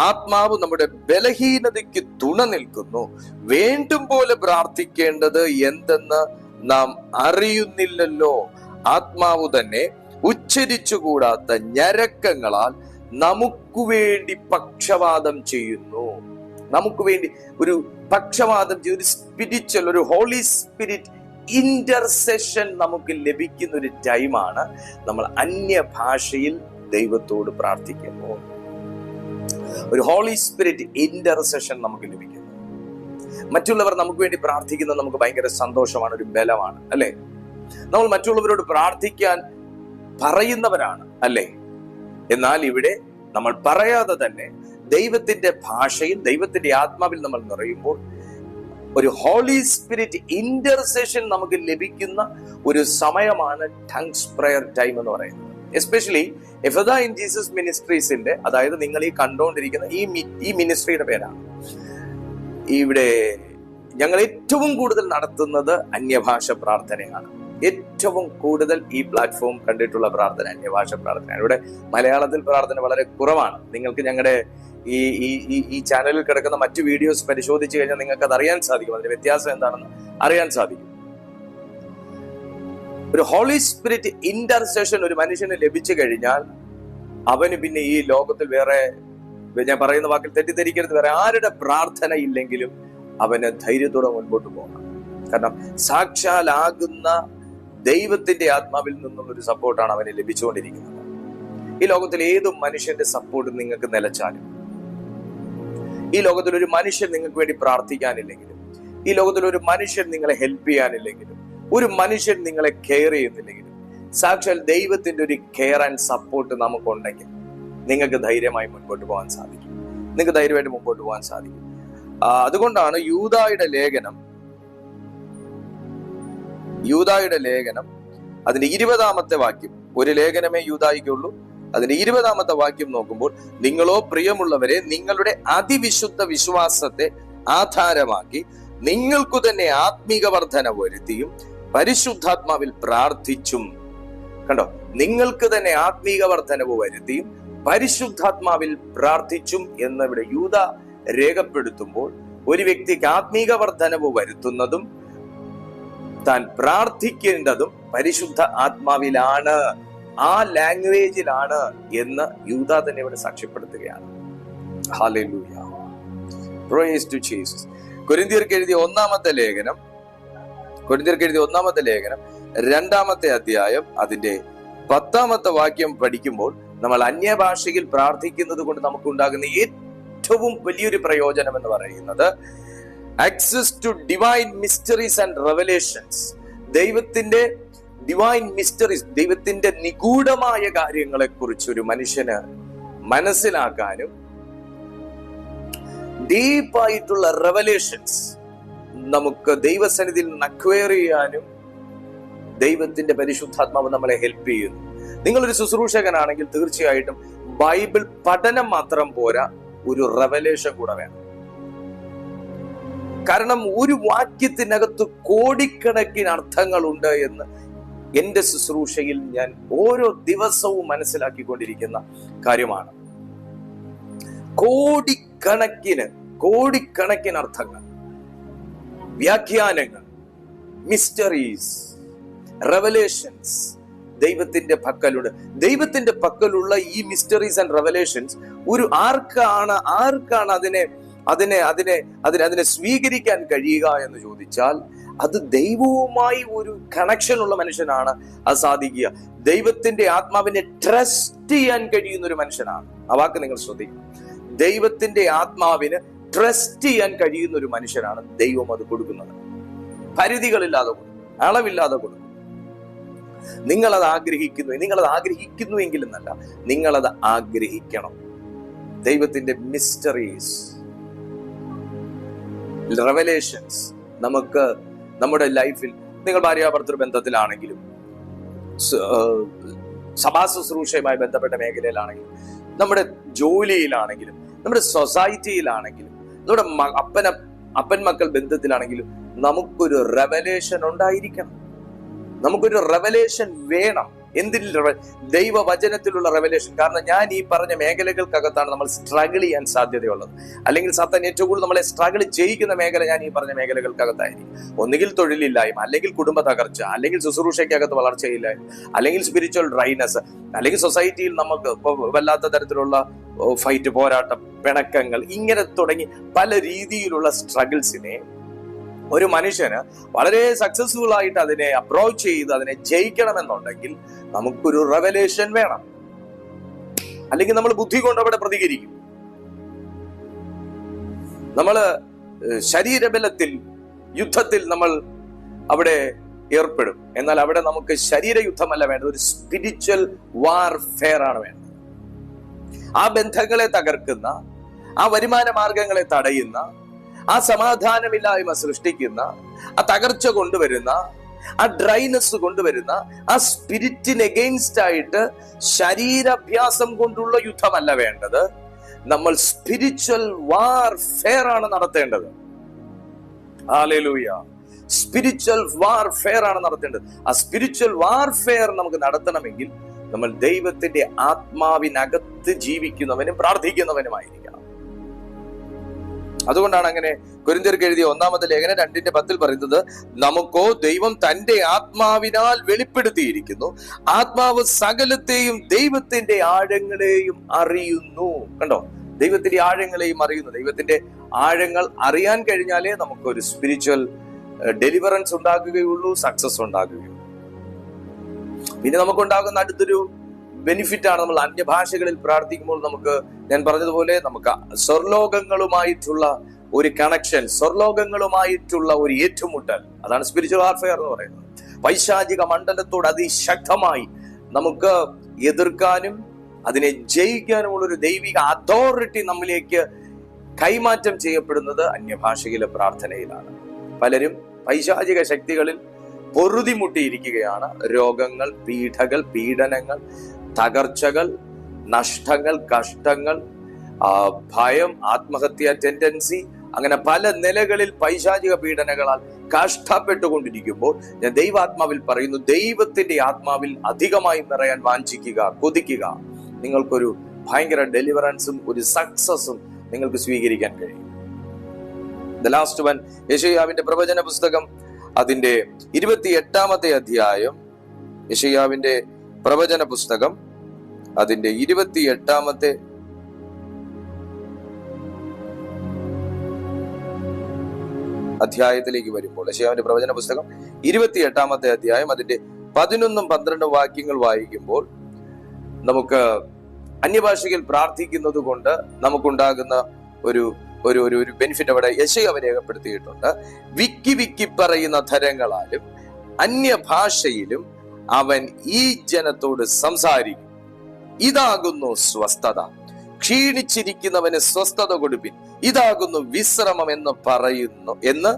ആത്മാവ് നമ്മുടെ ബലഹീനതയ്ക്ക് തുണ നിൽക്കുന്നു, വേണ്ടും പോലെ പ്രാർത്ഥിക്കേണ്ടത് എന്തെന്ന് നാം അറിയുന്നില്ലല്ലോ. ആത്മാവ് തന്നെ ഉച്ചരിച്ചുകൂടാത്ത ഞരക്കങ്ങളാൽ നമുക്ക് വേണ്ടി പക്ഷവാദം ചെയ്യുന്നു. നമുക്ക് വേണ്ടി ഒരു പക്ഷവാദം ചെയ്യും. ഒരു സ്പിരിച്വൽ, ഒരു ഹോളി സ്പിരിറ്റ് ഇന്റർസെഷൻ നമുക്ക് ലഭിക്കുന്ന ഒരു ടൈമാണ് നമ്മൾ അന്യഭാഷയിൽ ദൈവത്തോട് പ്രാർത്ഥിക്കുമ്പോൾ. ഒരു ഹോളി സ്പിരിറ്റ് ഇന്റർസെഷൻ നമുക്ക് ലഭിക്കുന്നു. മറ്റുള്ളവർ നമുക്ക് വേണ്ടി പ്രാർത്ഥിക്കുന്നത് നമുക്ക് ഭയങ്കര സന്തോഷമാണ്, ഒരു ബലമാണ്, അല്ലെ? നമ്മൾ മറ്റുള്ളവരോട് പ്രാർത്ഥിക്കാൻ പറയുന്നവരാണ്, അല്ലെ? എന്നാൽ ഇവിടെ നമ്മൾ പറയാതെ തന്നെ ദൈവത്തിന്റെ ഭാഷയിൽ, ദൈവത്തിന്റെ ആത്മാവിൽ നമ്മൾ നിറയുമ്പോൾ ഒരു ഹോളി സ്പിരിറ്റ് ഇന്റർസെഷൻ നമുക്ക് ലഭിക്കുന്ന ഒരു സമയമാണ് ടങ്സ് പ്രയർ ടൈം എന്ന് പറയുന്നത്. എസ്പെഷ്യലി എഫദ ഇൻ ജീസസ് മിനിസ്ട്രീസിന്റെ, അതായത് നിങ്ങൾ ഈ കണ്ടുകൊണ്ടിരിക്കുന്ന ഈ മിനിസ്ട്രിയുടെ പേരാണ്. ഇവിടെ ഞങ്ങൾ ഏറ്റവും കൂടുതൽ നടത്തുന്നത് അന്യഭാഷ പ്രാർത്ഥനയാണ്. ഏറ്റവും കൂടുതൽ ഈ പ്ലാറ്റ്ഫോം കണ്ടിട്ടുള്ള പ്രാർത്ഥന അന്യഭാഷ പ്രാർത്ഥനയാണ്. ഇവിടെ മലയാളത്തിൽ പ്രാർത്ഥന വളരെ കുറവാണ്. നിങ്ങൾക്ക് ഞങ്ങളുടെ ഈ ചാനലിൽ കിടക്കുന്ന മറ്റു വീഡിയോസ് പരിശോധിച്ചു കഴിഞ്ഞാൽ നിങ്ങൾക്ക് അത് അറിയാൻ സാധിക്കും, അതിന്റെ വ്യത്യാസം എന്താണെന്ന് അറിയാൻ സാധിക്കും. ഒരു ഹോളി സ്പിരിറ്റ് ഇന്റർസെഷൻ ഒരു മനുഷ്യന് ലഭിച്ചു കഴിഞ്ഞാൽ അവന് പിന്നെ ഈ ലോകത്തിൽ വേറെ, ഞാൻ പറയുന്ന വാക്കിൽ തെറ്റിദ്ധരിക്കരുത്, വേറെ ആരുടെ പ്രാർത്ഥന ഇല്ലെങ്കിലും അവന് ധൈര്യത്തോടെ മുൻപോട്ട് പോകണം. കാരണം സാക്ഷാലാകുന്ന ദൈവത്തിന്റെ ആത്മാവിൽ നിന്നുള്ള ഒരു സപ്പോർട്ടാണ് അവന് ലഭിച്ചുകൊണ്ടിരിക്കുന്നത്. ഈ ലോകത്തിൽ ഏത് മനുഷ്യന്റെ സപ്പോർട്ട് നിങ്ങൾക്ക് നിലച്ചാലും, ഈ ലോകത്തിൽ ഒരു മനുഷ്യൻ നിങ്ങൾക്ക് വേണ്ടി പ്രാർത്ഥിക്കാനില്ലെങ്കിലും, ഈ ലോകത്തിൽ ഒരു മനുഷ്യൻ നിങ്ങളെ ഹെൽപ്പ് ചെയ്യാനില്ലെങ്കിലും, ഒരു മനുഷ്യൻ നിങ്ങളെ കെയർ ചെയ്യുന്നില്ലെങ്കിലും, സാക്ഷാൽ ദൈവത്തിന്റെ ഒരു കെയർ ആൻഡ് സപ്പോർട്ട് നമുക്കുണ്ടെങ്കിൽ നിങ്ങൾക്ക് ധൈര്യമായി മുൻപോട്ട് പോകാൻ സാധിക്കും. നിങ്ങൾക്ക് ധൈര്യമായിട്ട് മുമ്പോട്ട് പോകാൻ സാധിക്കും. അതുകൊണ്ടാണ് യൂദായുടെ ലേഖനം അതിന്റെ 20-ാമത്തെ വാക്യം, ഒരു ലേഖനമേ യൂദായിക്കുള്ളൂ, അതിന്റെ 20-ാമത്തെ വാക്യം നോക്കുമ്പോൾ, നിങ്ങളോ പ്രിയമുള്ളവരെ നിങ്ങളുടെ അതിവിശുദ്ധ വിശ്വാസത്തെ ആധാരമാക്കി നിങ്ങൾക്കു തന്നെ ആത്മീക വർധന വരുത്തിയും പരിശുദ്ധാത്മാവിൽ പ്രാർത്ഥിച്ചും. കണ്ടോ, നിങ്ങൾക്ക് തന്നെ ആത്മീക വർധനവ് വരുത്തിയും പരിശുദ്ധാത്മാവിൽ പ്രാർത്ഥിച്ചും എന്ന് ഇവിടെ യൂദ രേഖപ്പെടുത്തുമ്പോൾ, ഒരു വ്യക്തിക്ക് ആത്മീക വർധനവ് വരുത്തുന്നതും താൻ പ്രാർത്ഥിക്കേണ്ടതും പരിശുദ്ധ ആത്മാവിലാണ്, ആ ലാംഗ്വേജിലാണ് എന്ന് യൂദ തന്നെ ഇവിടെ സാക്ഷ്യപ്പെടുത്തുകയാണ്. Hallelujah, praise to Jesus. കൊരിന്ത്യർക്ക് എഴുതിയ ഒന്നാമത്തെ ലേഖനം 2-ാമത്തെ അധ്യായം അതിന്റെ 10-ാമത്തെ വാക്യം പഠിക്കുമ്പോൾ, നമ്മൾ അന്യഭാഷയിൽ പ്രാർത്ഥിക്കുന്നത് കൊണ്ട് നമുക്കുണ്ടാകുന്ന ഏറ്റവും വലിയൊരു പ്രയോജനം എന്ന് പറയുന്നത് access to divine mysteries and revelations. ദൈവത്തിന്റെ ഡിവൈൻ മിസ്റ്ററീസ്, ദൈവത്തിന്റെ നിഗൂഢമായ കാര്യങ്ങളെ കുറിച്ച് ഒരു മനുഷ്യന് മനസ്സിലാക്കാനും, ഡീപ്പായിട്ടുള്ള റെവലേഷൻസ് നമുക്ക് ദൈവസന്നിധിയിൽ നിന്ന് അക്വയർ ചെയ്യാനും ദൈവത്തിന്റെ പരിശുദ്ധാത്മാവ് നമ്മളെ ഹെൽപ്പ് ചെയ്യുന്നു. നിങ്ങളൊരു ശുശ്രൂഷകനാണെങ്കിൽ തീർച്ചയായിട്ടും ബൈബിൾ പഠനം മാത്രം പോരാ, ഒരു റെവലേഷൻ കൂടെ വേണം. കാരണം ഒരു വാക്യത്തിനകത്ത് കോടിക്കണക്കിന് അർത്ഥങ്ങളുണ്ട് എന്ന് എന്റെ ശുശ്രൂഷയിൽ ഞാൻ ഓരോ ദിവസവും മനസ്സിലാക്കിക്കൊണ്ടിരിക്കുന്ന കാര്യമാണ്. കോടിക്കണക്കിന് അർത്ഥങ്ങൾ, വ്യാഖ്യാനങ്ങൾ, മിസ്റ്ററീസ്, റെവലേഷൻസ് ദൈവത്തിന്റെ പക്കലുണ്ട്. ദൈവത്തിന്റെ പക്കലുള്ള ഈ മിസ്റ്ററീസ് ആൻഡ് റെവലേഷൻസ് ആർക്കാണ് അതിനെ സ്വീകരിക്കാൻ കഴിയുക എന്ന് ചോദിച്ചാൽ അത് ദൈവവുമായി ഒരു കണക്ഷൻ ഉള്ള മനുഷ്യനാണ് അത് സാധിക്കുക. ദൈവത്തിന്റെ ആത്മാവിനെ ട്രസ്റ്റ് ചെയ്യാൻ കഴിയുന്ന ഒരു മനുഷ്യനാണ്. ആ വാക്ക് നിങ്ങൾ ശ്രദ്ധിക്കും. ദൈവത്തിന്റെ ആത്മാവിന് ട്രസ്റ്റ് ചെയ്യാൻ കഴിയുന്ന ഒരു മനുഷ്യനാണ് ദൈവം അത് കൊടുക്കുന്നത്. പരിധികളില്ലാതെ കൊടുക്കും, അളവില്ലാതെ കൊടുക്കും. നിങ്ങളത് ആഗ്രഹിക്കുന്നു എങ്കിലെന്നല്ല, നിങ്ങളത് ആഗ്രഹിക്കണം. ദൈവത്തിന്റെ മിസ്റ്ററീസ്, റെവലേഷൻസ് നമുക്ക് നമ്മുടെ ലൈഫിൽ, നിങ്ങൾ ഭാര്യാഭർത്തൃ ബന്ധത്തിലാണെങ്കിലും, സഭാ ശുശ്രൂഷയുമായി ബന്ധപ്പെട്ട മേഖലയിലാണെങ്കിലും, നമ്മുടെ ജോലിയിലാണെങ്കിലും, നമ്മുടെ സൊസൈറ്റിയിലാണെങ്കിലും, നമ്മുടെ അപ്പൻ മക്കൾ ബന്ധത്തിലാണെങ്കിലും നമുക്കൊരു റെവലേഷൻ ഉണ്ടായിരിക്കണം. നമുക്കൊരു റെവലേഷൻ വേണം. എന്തിൽ? ദൈവവചനത്തിലുള്ള റെവലേഷൻ. കാരണം ഞാൻ ഈ പറഞ്ഞ മേഖലകൾക്കകത്താണ് നമ്മൾ സ്ട്രഗിൾ ചെയ്യാൻ സാധ്യതയുള്ളത്. അല്ലെങ്കിൽ സാത്താൻ ഏറ്റവും കൂടുതൽ നമ്മളെ സ്ട്രഗിൾ ചെയ്യിക്കുന്ന മേഖല ഞാൻ ഈ പറഞ്ഞ മേഖലകൾക്കകത്തായിരിക്കും. ഒന്നുകിൽ തൊഴിലില്ലായ്മ, അല്ലെങ്കിൽ കുടുംബ തകർച്ച, അല്ലെങ്കിൽ ശുശ്രൂഷയ്ക്കകത്ത് വളർച്ചയില്ലായ്മ, അല്ലെങ്കിൽ സ്പിരിച്വൽ ഡ്രൈനസ്, അല്ലെങ്കിൽ സൊസൈറ്റിയിൽ നമുക്ക് വല്ലാത്ത തരത്തിലുള്ള ഫൈറ്റ്, പോരാട്ടം, പിണക്കങ്ങൾ, ഇങ്ങനെ തുടങ്ങി പല രീതിയിലുള്ള സ്ട്രഗിൾസിനെ ഒരു മനുഷ്യന് വളരെ സക്സസ്ഫുൾ ആയിട്ട് അതിനെ അപ്രോച്ച് ചെയ്ത് അതിനെ ജയിക്കണമെന്നുണ്ടെങ്കിൽ നമുക്കൊരു റെവലേഷൻ വേണം. അല്ലെങ്കിൽ നമ്മൾ ബുദ്ധി കൊണ്ട് അവിടെ പ്രതികരിക്കും. നമ്മള് ശരീരബലത്തിൽ, യുദ്ധത്തിൽ നമ്മൾ അവിടെ ഏർപ്പെടും. എന്നാൽ അവിടെ നമുക്ക് ശരീരയുദ്ധമല്ല വേണ്ടത്, ഒരു സ്പിരിച്വൽ വാർഫെയർ ആണ് വേണ്ടത്. ആ ബന്ധങ്ങളെ തകർക്കുന്ന, ആ വരുമാന മാർഗങ്ങളെ തടയുന്ന, ആ സമാധാനമില്ലായ്മ സൃഷ്ടിക്കുന്ന, ആ തകർച്ച കൊണ്ടുവരുന്ന, ആ ഡ്രൈനെസ് കൊണ്ടുവരുന്ന, ആ സ്പിരിറ്റിന് എഗെയിൻസ്റ്റ് ആയിട്ട് ശരീരാഭ്യാസം കൊണ്ടുള്ള യുദ്ധമല്ല വേണ്ടത്. നമ്മൾ സ്പിരിച്വൽ വാർഫെയർ ആണ് നടത്തേണ്ടത്. ഹല്ലേലൂയ. സ്പിരിച്വൽ വാർഫെയർ ആണ് നടത്തേണ്ടത്. ആ സ്പിരിച്വൽ വാർഫെയർ നമുക്ക് നടത്തണമെങ്കിൽ നമ്മൾ ദൈവത്തിന്റെ ആത്മാവിനകത്ത് ജീവിക്കുന്നവനും പ്രാർത്ഥിക്കുന്നവനുമായിരിക്കണം. അതുകൊണ്ടാണ് അങ്ങനെ കൊരിന്ത്യർക്ക് എഴുതിയ 1-ാമത്തെ ലേഖനം 2:10 പറയുന്നത്, നമുക്കോ ദൈവം തന്റെ ആത്മാവിനാൽ വെളിപ്പെടുത്തിയിരിക്കുന്നു, ആത്മാവ് സകലത്തെയും ദൈവത്തിന്റെ ആഴങ്ങളെയും അറിയുന്നു. കണ്ടോ, ദൈവത്തിന്റെ ആഴങ്ങളെയും അറിയുന്നു. ദൈവത്തിന്റെ ആഴങ്ങൾ അറിയാൻ കഴിഞ്ഞാലേ നമുക്കൊരു സ്പിരിച്വൽ ഡെലിവറൻസ് ഉണ്ടാക്കുകയുള്ളൂ, സക്സസ് ഉണ്ടാകുകയുള്ളൂ. പിന്നെ നമുക്കുണ്ടാകുന്ന അടുത്തൊരു ബെനിഫിറ്റ് ആണ്, നമ്മൾ അന്യഭാഷകളിൽ പ്രാർത്ഥിക്കുമ്പോൾ നമുക്ക്, ഞാൻ പറഞ്ഞതുപോലെ, നമുക്ക് സ്വർലോകങ്ങളുമായിട്ടുള്ള ഒരു കണക്ഷൻ, സ്വർലോകങ്ങളുമായിട്ടുള്ള ഒരു ഏറ്റുമുട്ടൽ, അതാണ് സ്പിരിച്വൽ വാർഫെയർ എന്ന് പറയുന്നത്. പൈശാചിക മണ്ഡലത്തോട് അതിശക്തമായി നമുക്ക് എതിർക്കാനും അതിനെ ജയിക്കാനുമുള്ള ഒരു ദൈവിക അതോറിറ്റി നമ്മിലേക്ക് കൈമാറ്റം ചെയ്യപ്പെടുന്നത് അന്യഭാഷയിലെ പ്രാർത്ഥനയിലാണ്. പലരും പൈശാചിക ശക്തികളിൽ പൊറുതിമുട്ടിയിരിക്കുകയാണ്. രോഗങ്ങൾ, പീഡകൾ, പീഡനങ്ങൾ, തകർച്ചകൾ, നഷ്ടങ്ങൾ, കഷ്ടങ്ങൾ, ഭയം, ആത്മഹത്യാ ടെൻഡൻസി, അങ്ങനെ പല നിലകളിൽ പൈശാചിക പീഡനങ്ങളാൽ കഷ്ടപ്പെട്ടുകൊണ്ടിരിക്കുമ്പോൾ ഞാൻ ദൈവാത്മാവിൽ പറയുന്നു, ദൈവത്തിന്റെ ആത്മാവിൽ അധികമായി നിറയാൻ വാഞ്ചിക്കുക, കൊതിക്കുക. നിങ്ങൾക്കൊരു ഭയങ്കര ഡെലിവറൻസും ഒരു സക്സസും നിങ്ങൾക്ക് സ്വീകരിക്കാൻ കഴിയും. ദ ലാസ്റ്റ് വൺ, യെശയ്യാവിന്റെ പ്രവചന പുസ്തകം അതിന്റെ 28-ാമത്തെ അധ്യായം. യെശയ്യാവിന്റെ പ്രവചന പുസ്തകം അതിന്റെ 28-ാമത്തെ അധ്യായത്തിലേക്ക് വരുമ്പോൾ, യെശയ്യാവിന്റെ പ്രവചന പുസ്തകം 28-ാമത്തെ അധ്യായം അതിന്റെ 11-12 വാക്യങ്ങൾ വായിക്കുമ്പോൾ നമുക്ക് അന്യഭാഷയിൽ പ്രാർത്ഥിക്കുന്നത് കൊണ്ട് നമുക്കുണ്ടാകുന്ന ഒരു ഒരു ഒരു ബെനിഫിറ്റ് അവിടെ യെശയ്യാവ് രേഖപ്പെടുത്തിയിട്ടുണ്ട്. വിക്കി വിക്കി പറയുന്ന ധരങ്ങളാലും അന്യഭാഷയിലും അവൻ ഈ ജനത്തോട് സംസാരിക്കും. ഇതാകുന്നു സ്വസ്ഥത, ക്ഷീണിച്ചിരിക്കുന്നവന് സ്വസ്ഥത കൊടുപ്പിൻ, ഇതാകുന്നു വിശ്രമം എന്ന് പറയുന്നു എന്ന്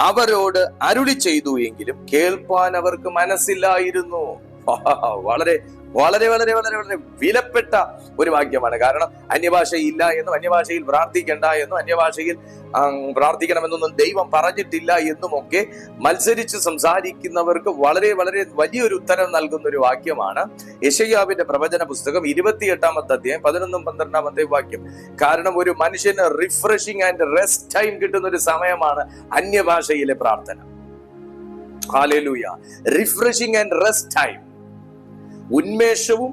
അവരോട് അരുളി ചെയ്തു, എങ്കിലും കേൾപ്പാൻ അവർക്ക് മനസ്സില്ലായിരുന്നു. വളരെ വളരെ വളരെ വളരെ വളരെ വിലപ്പെട്ട ഒരു വാക്യമാണ്. കാരണം അന്യഭാഷ ഇല്ല എന്നും അന്യഭാഷയിൽ പ്രാർത്ഥിക്കണ്ട എന്നും അന്യഭാഷയിൽ പ്രാർത്ഥിക്കണമെന്നൊന്നും ദൈവം പറഞ്ഞിട്ടില്ല എന്നുമൊക്കെ മത്സരിച്ച് സംസാരിക്കുന്നവർക്ക് വളരെ വളരെ വലിയൊരു ഉത്തരം നൽകുന്ന ഒരു വാക്യമാണ് യെശയ്യാവിന്റെ പ്രവചന പുസ്തകം 28-ാമത്തെ അധ്യായം 11-12 വാക്യം. കാരണം ഒരു മനുഷ്യന് റിഫ്രഷിംഗ് ആൻഡ് റെസ്റ്റ് ടൈം കിട്ടുന്ന ഒരു സമയമാണ് അന്യഭാഷയിലെ പ്രാർത്ഥന. Hallelujah. Refreshing and rest time. ഉന്മേഷവും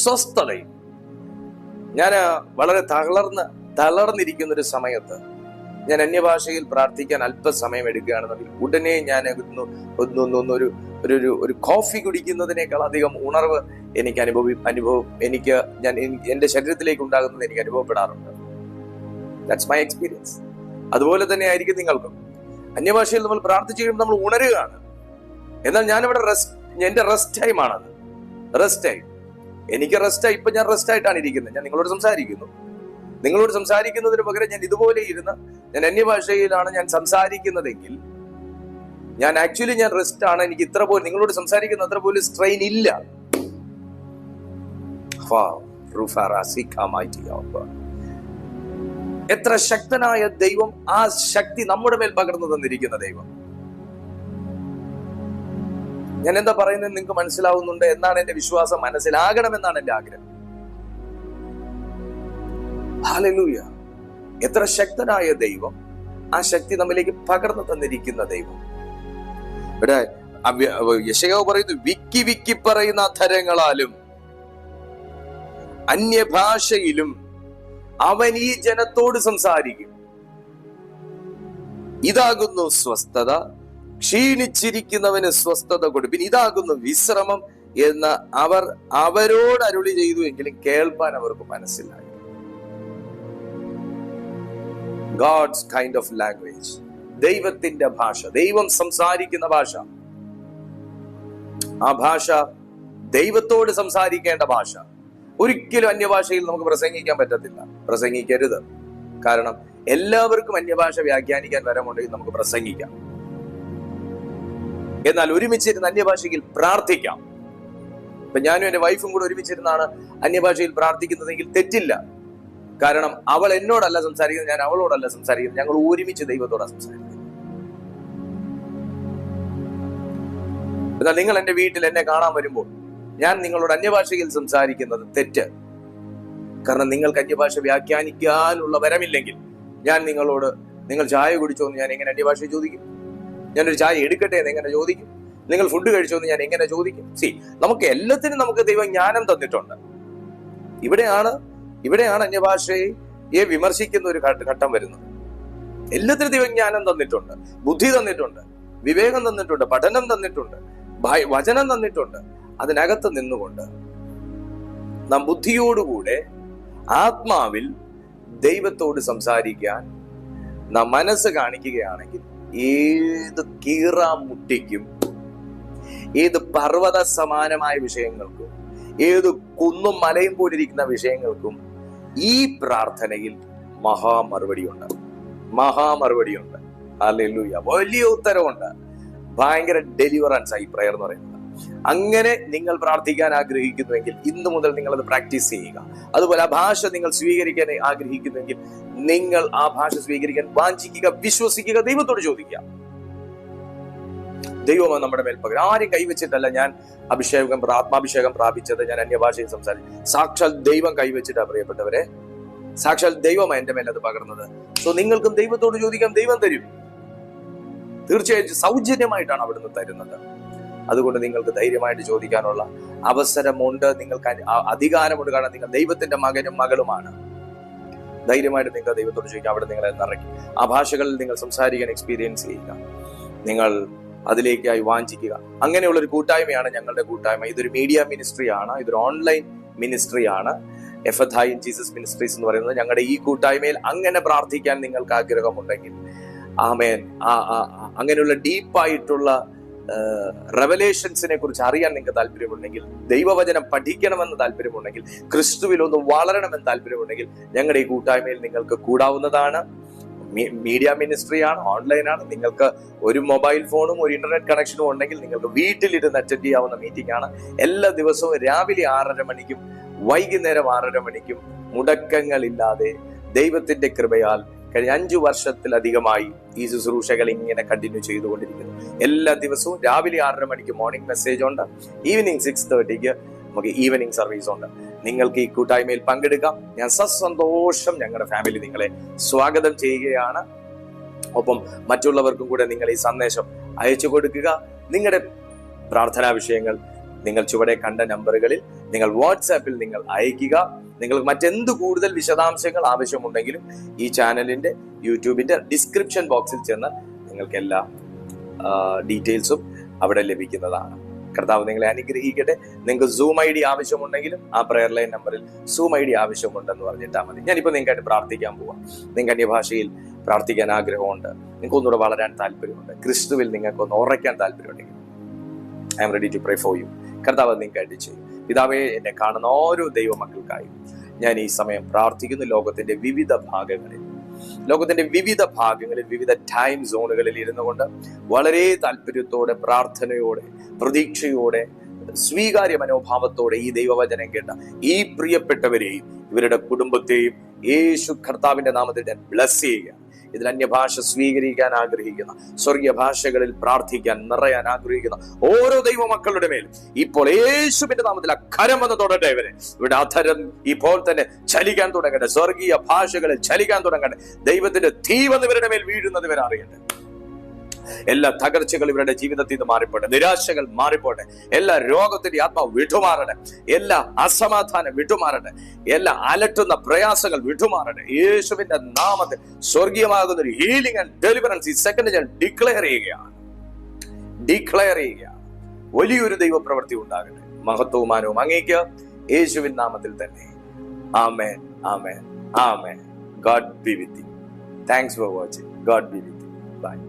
സ്വസ്ഥതയും. ഞാൻ വളരെ തളർന്നിരിക്കുന്ന ഒരു സമയത്ത് ഞാൻ അന്യഭാഷയിൽ പ്രാർത്ഥിക്കാൻ അല്പസമയം എടുക്കുകയാണെന്നുണ്ടെങ്കിൽ ഉടനെ ഞാൻ ഒരു കോഫി കുടിക്കുന്നതിനേക്കാൾ അധികം ഉണർവ് എനിക്ക് എന്റെ ശരീരത്തിലേക്ക് ഉണ്ടാകുന്നത് എനിക്ക് അനുഭവപ്പെടാറുണ്ട്. That's my experience. അതുപോലെ തന്നെ ആയിരിക്കും നിങ്ങൾക്കും. അന്യഭാഷയിൽ നമ്മൾ പ്രാർത്ഥിച്ചു കഴിയുമ്പോൾ നമ്മൾ ഉണരുകയാണ്. എന്നാൽ ഞാനിവിടെ എന്റെ റെസ്റ്റ് ടൈമാണത്. റെസ്റ്റ് ടൈം, എനിക്ക് റെസ്റ്റ്. ഇപ്പൊ ഞാൻ റെസ്റ്റ് ആയിട്ടാണ് ഇരിക്കുന്നത്. ഞാൻ നിങ്ങളോട് സംസാരിക്കുന്നതിന് പകരം ഞാൻ ഇതുപോലെ ഇരുന്ന് ഞാൻ അന്യഭാഷയിലാണ് ഞാൻ സംസാരിക്കുന്നതെങ്കിൽ ഞാൻ റെസ്റ്റ് ആണ്. എനിക്ക് നിങ്ങളോട് സംസാരിക്കുന്ന അത്ര പോലും സ്ട്രെയിൻ ഇല്ല. എത്ര ശക്തനായ ദൈവം! ആ ശക്തി നമ്മുടെ മേൽ പകർന്നു തന്നിരിക്കുന്ന ദൈവം. ഞാൻ എന്താ പറയുന്നത് നിങ്ങൾക്ക് മനസ്സിലാവുന്നുണ്ട് എന്നാണ് എന്റെ വിശ്വാസം. മനസ്സിലാകണമെന്നാണ് എന്റെ ആഗ്രഹം. ഹല്ലേലൂയ! എത്ര ശക്തനായ ദൈവം! ആ ശക്തി നമ്മിലേക്ക് പകർന്നു തന്നിരിക്കുന്ന ദൈവം. ഇവിടെ യെശയ്യാവ് പറയുന്നു, വിക്കി വിക്കി പറയുന്ന അധരങ്ങളാലും അന്യഭാഷയിലും അവൻ ഈ ജനത്തോട് സംസാരിക്കും. ഇതാകുന്നു സ്വസ്ഥത, ക്ഷീണിച്ചിരിക്കുന്നവന് സ്വസ്ഥത കൊടുപ്പിൻ. ഇതാകുന്നു വിശ്രമം എന്ന് അവരോട് അരുളി ചെയ്തു. എങ്കിലും കേൾപ്പാൻ അവർക്ക് മനസ്സിലായി. God's kind of language, ദൈവത്തിന്റെ ഭാഷ, ദൈവം സംസാരിക്കുന്ന ഭാഷ. ആ ഭാഷ ദൈവത്തോട് സംസാരിക്കേണ്ട ഭാഷ. ഒരിക്കലും അന്യഭാഷയിൽ നമുക്ക് പ്രസംഗിക്കാൻ പറ്റത്തില്ല, പ്രസംഗിക്കരുത്. കാരണം എല്ലാവർക്കും അന്യഭാഷ വ്യാഖ്യാനിക്കാൻ വരമുണ്ടെങ്കിൽ നമുക്ക് പ്രസംഗിക്കാം. എന്നാൽ ഒരുമിച്ചിരുന്ന് അന്യഭാഷയിൽ പ്രാർത്ഥിക്കാം. ഇപ്പൊ ഞാനും എന്റെ വൈഫും കൂടെ ഒരുമിച്ചിരുന്നാണ് അന്യഭാഷയിൽ പ്രാർത്ഥിക്കുന്നതെങ്കിൽ തെറ്റില്ല. കാരണം അവൾ എന്നോടല്ല സംസാരിക്കുന്നത്, ഞാൻ അവളോടല്ല സംസാരിക്കുന്നത്. ഞങ്ങൾ ഒരുമിച്ച് ദൈവത്തോടാണ് സംസാരിക്കുന്നത്. എന്നാൽ നിങ്ങൾ എന്റെ വീട്ടിൽ എന്നെ കാണാൻ വരുമ്പോൾ ഞാൻ നിങ്ങളോട് അന്യഭാഷയിൽ സംസാരിക്കുന്നത് തെറ്റ്. കാരണം നിങ്ങൾക്ക് അന്യഭാഷ വ്യാഖ്യാനിക്കാനുള്ള വരമില്ലെങ്കിൽ ഞാൻ നിങ്ങൾ ചായ കുടിച്ചോ എന്ന് ഞാൻ എങ്ങനെ അന്യഭാഷ ചോദിക്കും? ഞാനൊരു ചായ എടുക്കട്ടെ എന്ന് എങ്ങനെ ചോദിക്കും? നിങ്ങൾ ഫുഡ് കഴിച്ചോ എന്ന് ഞാൻ എങ്ങനെ ചോദിക്കും? നമുക്ക് എല്ലാത്തിനും നമുക്ക് ദൈവം ജ്ഞാനം തന്നിട്ടുണ്ട്. ഇവിടെയാണ് അന്യഭാഷയെ വിമർശിക്കുന്ന ഒരു ഘട്ടം വരുന്നത്. എല്ലാത്തിനും ദൈവം ജ്ഞാനം തന്നിട്ടുണ്ട്, ബുദ്ധി തന്നിട്ടുണ്ട്, വിവേകം തന്നിട്ടുണ്ട്, പഠനം തന്നിട്ടുണ്ട്, വചനം തന്നിട്ടുണ്ട്. അതിനകത്ത് നിന്നുകൊണ്ട് നാം ബുദ്ധിയോടുകൂടെ ആത്മാവിൽ ദൈവത്തോട് സംസാരിക്കാൻ നാം മനസ്സ് കാണിക്കുകയാണെങ്കിൽ ഏത് കീറാമുട്ടിക്കും, ഏത് പർവ്വത സമാനമായ വിഷയങ്ങൾക്കും, ഏത് കുന്നും മലയും പോലിരിക്കുന്ന വിഷയങ്ങൾക്കും ഈ പ്രാർത്ഥനയിൽ മഹാമറുപടിയുണ്ട്. ഹല്ലേലൂയ! വലിയ ഉത്തരവുണ്ട്. ഭയങ്കര ഡെലിവറൻസ് ആയി പ്രയർ എന്ന് പറയുന്നത്. അങ്ങനെ നിങ്ങൾ പ്രാർത്ഥിക്കാൻ ആഗ്രഹിക്കുന്നുവെങ്കിൽ ഇന്നു മുതൽ നിങ്ങൾ അത് പ്രാക്ടീസ് ചെയ്യുക. അതുപോലെ ആ ഭാഷ നിങ്ങൾ സ്വീകരിക്കാൻ ആഗ്രഹിക്കുന്നുവെങ്കിൽ നിങ്ങൾ ആ ഭാഷ സ്വീകരിക്കാൻ വാഞ്ചിക്കുക, വിശ്വസിക്കുക, ദൈവത്തോട് ചോദിക്കുക. ദൈവമാണ് നമ്മുടെ മേൽ പകരം. ആരും കൈവച്ചിട്ടല്ല ഞാൻ ആത്മാഭിഷേകം പ്രാപിച്ചത്, ഞാൻ അന്യഭാഷയിൽ സംസാരിച്ചു. സാക്ഷാൽ ദൈവം കൈവച്ചിട്ടാ പ്രിയപ്പെട്ടവരെ. സാക്ഷാൽ ദൈവമാണ് എന്റെ മേൽ അത് പകർന്നത്. സോ നിങ്ങൾക്കും ദൈവത്തോട് ചോദിക്കാം, ദൈവം തരും. തീർച്ചയായും സൗജന്യമായിട്ടാണ് അവിടുന്ന് തരുന്നത്. അതുകൊണ്ട് നിങ്ങൾക്ക് ധൈര്യമായിട്ട് ചോദിക്കാനുള്ള അവസരമുണ്ട്, നിങ്ങൾക്ക് അധികാരമുണ്ട്. കാരണം നിങ്ങൾ ദൈവത്തിന്റെ മകനും മകളുമാണ്. ധൈര്യമായിട്ട് നിങ്ങൾ ദൈവത്തോട് ചോദിക്കുക. അവിടെ നിങ്ങളെ നിറയ്ക്കും. ആ ഭാഷകളിൽ നിങ്ങൾ സംസാരിക്കാൻ എക്സ്പീരിയൻസ് ചെയ്യുക. നിങ്ങൾ അതിലേക്കായി വാഞ്ചിക്കുക. അങ്ങനെയുള്ള ഒരു കൂട്ടായ്മയാണ് ഞങ്ങളുടെ കൂട്ടായ്മ. ഇതൊരു മീഡിയ മിനിസ്ട്രിയാണ്, ഇതൊരു ഓൺലൈൻ മിനിസ്ട്രിയാണ്. എഫഥാ ഇൻ ജീസസ് മിനിസ്ട്രീസ് എന്ന് പറയുന്നത്. ഞങ്ങളുടെ ഈ കൂട്ടായ്മയിൽ അങ്ങനെ പ്രാർത്ഥിക്കാൻ നിങ്ങൾക്ക് ആഗ്രഹമുണ്ടെങ്കിൽ, ആമേൻ, അങ്ങനെയുള്ള ഡീപ്പായിട്ടുള്ള റെവലേഷൻസിനെ കുറിച്ച് അറിയാൻ നിങ്ങൾക്ക് താല്പര്യമുണ്ടെങ്കിൽ, ദൈവവചനം പഠിക്കണമെന്ന് താല്പര്യമുണ്ടെങ്കിൽ, ക്രിസ്തുവിൽ ഒന്ന് വളരണമെന്ന് താല്പര്യമുണ്ടെങ്കിൽ ഞങ്ങളുടെ ഈ കൂട്ടായ്മയിൽ നിങ്ങൾക്ക് കൂടാവുന്നതാണ്. മീഡിയ മിനിസ്ട്രിയാണ്, ഓൺലൈനാണ്. നിങ്ങൾക്ക് ഒരു മൊബൈൽ ഫോണും ഒരു ഇന്റർനെറ്റ് കണക്ഷനും ഉണ്ടെങ്കിൽ നിങ്ങൾക്ക് വീട്ടിലിരുന്ന് അറ്റൻഡ് ചെയ്യാവുന്ന മീറ്റിംഗ് ആണ്. എല്ലാ ദിവസവും രാവിലെ 6:30 മണിക്കും വൈകുന്നേരം 6:30 മണിക്കും മുടക്കങ്ങളില്ലാതെ ദൈവത്തിന്റെ കൃപയാൽ കഴിഞ്ഞ 5 വർഷത്തിലധികമായി ഈ ശുശ്രൂഷകൾ ഇങ്ങനെ കണ്ടിന്യൂ ചെയ്തുകൊണ്ടിരിക്കുന്നു. എല്ലാ ദിവസവും രാവിലെ 6:30 മണിക്ക് മോർണിംഗ് മെസ്സേജ് ഉണ്ട്. ഈവനിങ് 6:30 നമുക്ക് ഈവനിങ് സർവീസ് ഉണ്ട്. നിങ്ങൾക്ക് ഈ കൂട്ടായ്മയിൽ പങ്കെടുക്കാം. ഞാൻ സന്തോഷം ഞങ്ങളുടെ ഫാമിലി നിങ്ങളെ സ്വാഗതം ചെയ്യുകയാണ്. ഒപ്പം മറ്റുള്ളവർക്കും കൂടെ നിങ്ങൾ ഈ സന്ദേശം അയച്ചു കൊടുക്കുക. നിങ്ങളുടെ പ്രാർത്ഥനാ വിഷയങ്ങൾ നിങ്ങൾ ചുവടെ കണ്ട നമ്പറുകളിൽ നിങ്ങൾ വാട്സാപ്പിൽ നിങ്ങൾ അയക്കുക. നിങ്ങൾക്ക് മറ്റെന്ത് കൂടുതൽ വിശദാംശങ്ങൾ ആവശ്യമുണ്ടെങ്കിലും ഈ ചാനലിന്റെ യൂട്യൂബിന്റെ ഡിസ്ക്രിപ്ഷൻ ബോക്സിൽ ചെന്ന് നിങ്ങൾക്ക് എല്ലാ ഡീറ്റെയിൽസും അവിടെ ലഭിക്കുന്നതാണ്. കർത്താവ് നിങ്ങളെ അനുഗ്രഹിക്കട്ടെ. നിങ്ങൾക്ക് സൂം ID ആവശ്യമുണ്ടെങ്കിലും ആ പ്രെയർ ലൈൻ നമ്പറിൽ സൂം ID ആവശ്യമുണ്ടെന്ന് പറഞ്ഞിട്ടാൽ മതി. ഞാനിപ്പോൾ നിങ്ങൾക്കായിട്ട് പ്രാർത്ഥിക്കാൻ പോവാം. നിങ്ങൾക്ക് അന്യഭാഷയിൽ പ്രാർത്ഥിക്കാൻ ആഗ്രഹമുണ്ട്, നിങ്ങൾക്ക് ഒന്നുകൂടെ വളരാൻ താല്പര്യമുണ്ട്, ക്രിസ്തുവിൽ നിങ്ങൾക്കൊന്ന് ഉറയ്ക്കാൻ താല്പര്യമുണ്ടെങ്കിൽ I am ready to pray for you. കർത്താവ് നിങ്ങൾക്കായിട്ട് ചെയ്യും. പിതാവേ, എന്നെ കാണുന്ന ഓരോ ദൈവമക്കൾക്കായും ഞാൻ ഈ സമയം പ്രാർത്ഥിക്കുന്നു. ലോകത്തിന്റെ വിവിധ ഭാഗങ്ങളിൽ വിവിധ ടൈം സോണുകളിൽ ഇരുന്നു കൊണ്ട് വളരെ താല്പര്യത്തോടെ, പ്രാർത്ഥനയോടെ, പ്രതീക്ഷയോടെ, സ്വീകാര്യ മനോഭാവത്തോടെ ഈ ദൈവവചനം കേട്ട ഈ പ്രിയപ്പെട്ടവരെയും ഇവരുടെ കുടുംബത്തെയും യേശു കർത്താവിന്റെ നാമത്തിൽ ഞാൻ ബ്ലസ് ചെയ്യുക. ഇതിൽ അന്യഭാഷ സ്വീകരിക്കാൻ ആഗ്രഹിക്കുന്ന, സ്വർഗീയ ഭാഷകളിൽ പ്രാർത്ഥിക്കാൻ, നിറയാൻ ആഗ്രഹിക്കുന്ന ഓരോ ദൈവമക്കളുടെ മേലും ഇപ്പോൾ യേശുവിന്റെ നാമത്തിൽ അക്കരം വന്ന് തൊടട്ടെ. ഇവിടെ അധരം ഇപ്പോൾ തന്നെ ചലിക്കാൻ തുടങ്ങട്ടെ, സ്വർഗീയ ഭാഷകളിൽ ചലിക്കാൻ തുടങ്ങട്ടെ. ദൈവത്തിന്റെ തീ വന്ന് ഇവരുടെ മേൽ വീഴുന്നത് ഇവരെ അറിയട്ടെ. എല്ലാ തകർച്ചകളും ഇവരുടെ ജീവിതത്തിൽ നിന്ന് മാറിപ്പോട്ടെ, നിരാശകൾ മാറിപ്പോട്ടെ, എല്ലാ രോഗത്തിന്റെ ആത്മാവ് വിട്ടുമാറട്ടെ, എല്ലാ അസമാധാനം വിട്ടുമാറട്ടെ, എല്ലാ അലട്ടുന്ന പ്രയാസങ്ങൾ വിട്ടുമാറട്ടെ. യേശുവിന്റെ നാമത്തിൽ സ്വർഗീയമാകുന്ന ഒരു ഹീലിംഗ് ആൻഡ് ഡെലിവറൻസ് ഈ സെക്കൻഡ് ഞാൻ ഡിക്ലെയർ ചെയ്യുകയാണ്. വലിയൊരു ദൈവപ്രവൃത്തി ഉണ്ടാകട്ടെ. മഹത്വവും മാനവും അങ്ങേക്ക് യേശുവിൻ നാമത്തിൽ തന്നെ. ആമേൻ, ആമേൻ, ആമേൻ. God be with you. Thanks for watching. God be with you. Bye.